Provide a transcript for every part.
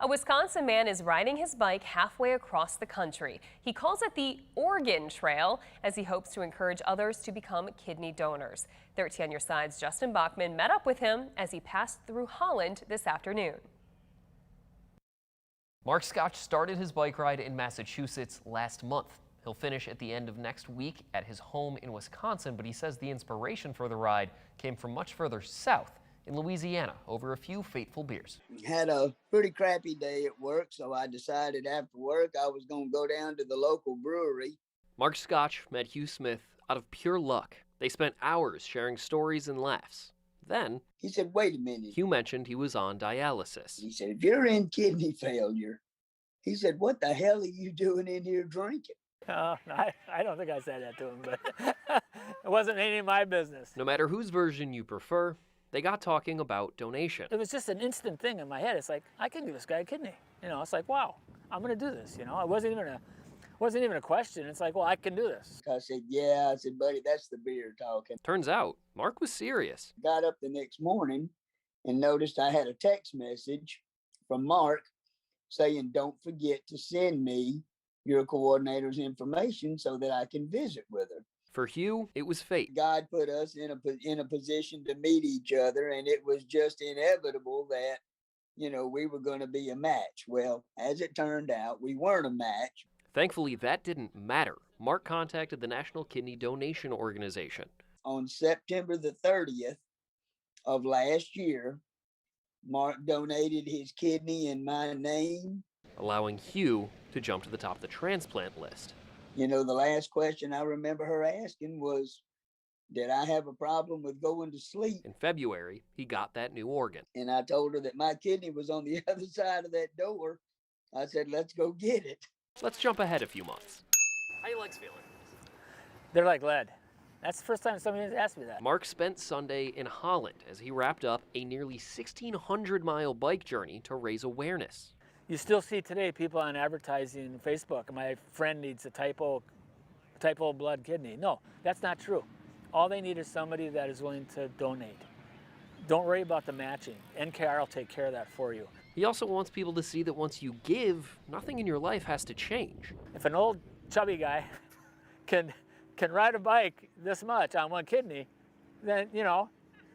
A Wisconsin man is riding his bike halfway across the country. He calls it the Organ Trail as he hopes to encourage others to become kidney donors. 13 on your side's Justin Bachman met up with him as he passed through Holland this afternoon. Mark Scotch started his bike ride in Massachusetts last month. He'll finish at the end of next week at his home in Wisconsin, but he says the inspiration for the ride came from much further south in Louisiana over a few fateful beers. Had a pretty crappy day at work, so I decided after work I was going to go down to the local brewery. Mark Scotch met Hugh Smith out of pure luck. They spent hours sharing stories and laughs. Then He said, "Wait a minute." Hugh mentioned he was on dialysis. He said, "If you're in kidney failure," he said, "what the hell are you doing in here drinking?" I don't think I said that to him, but it wasn't any of my business. No matter whose version you prefer, they got talking about donation. It was just an instant thing in my head. It's like, I can give this guy a kidney. It's like, wow, I'm going to do this. It wasn't even a question. It's like, well, I can do this. I said, "Yeah." I said, "Buddy, that's the beer talking." Turns out, Mark was serious. Got up the next morning and noticed I had a text message from Mark saying, "Don't forget to send me your coordinator's information so that I can visit with her." For Hugh, it was fate. God put us in a position to meet each other, and it was just inevitable that, we were going to be a match. Well, as it turned out, we weren't a match. Thankfully, that didn't matter. Mark contacted the National Kidney Donation Organization. On September the 30th of last year, Mark donated his kidney in my name, allowing Hugh to jump to the top of the transplant list. The last question I remember her asking was, did I have a problem with going to sleep? In February, he got that new organ. And I told her that my kidney was on the other side of that door. I said, "Let's go get it." Let's jump ahead a few months. How you legs feeling? They're like lead. That's the first time somebody has asked me that. Mark spent Sunday in Holland as he wrapped up a nearly 1,600-mile bike journey to raise awareness. You still see today people on advertising Facebook, "My friend needs a type O blood kidney." No, that's not true. All they need is somebody that is willing to donate. Don't worry about the matching. NKR will take care of that for you. He also wants people to see that once you give, nothing in your life has to change. If an old chubby guy can ride a bike this much on one kidney, then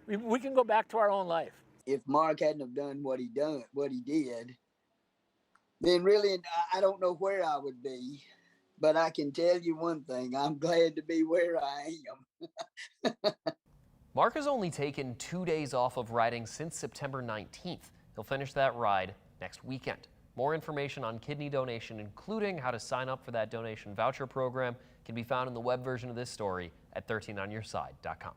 we can go back to our own life. If Mark hadn't have done what he did, then really I don't know where I would be. But I can tell you one thing, I'm glad to be where I am. Mark has only taken 2 days off of riding since September 19th. He'll finish that ride next weekend. More information on kidney donation, including how to sign up for that donation voucher program, can be found in the web version of this story at 13onyourside.com.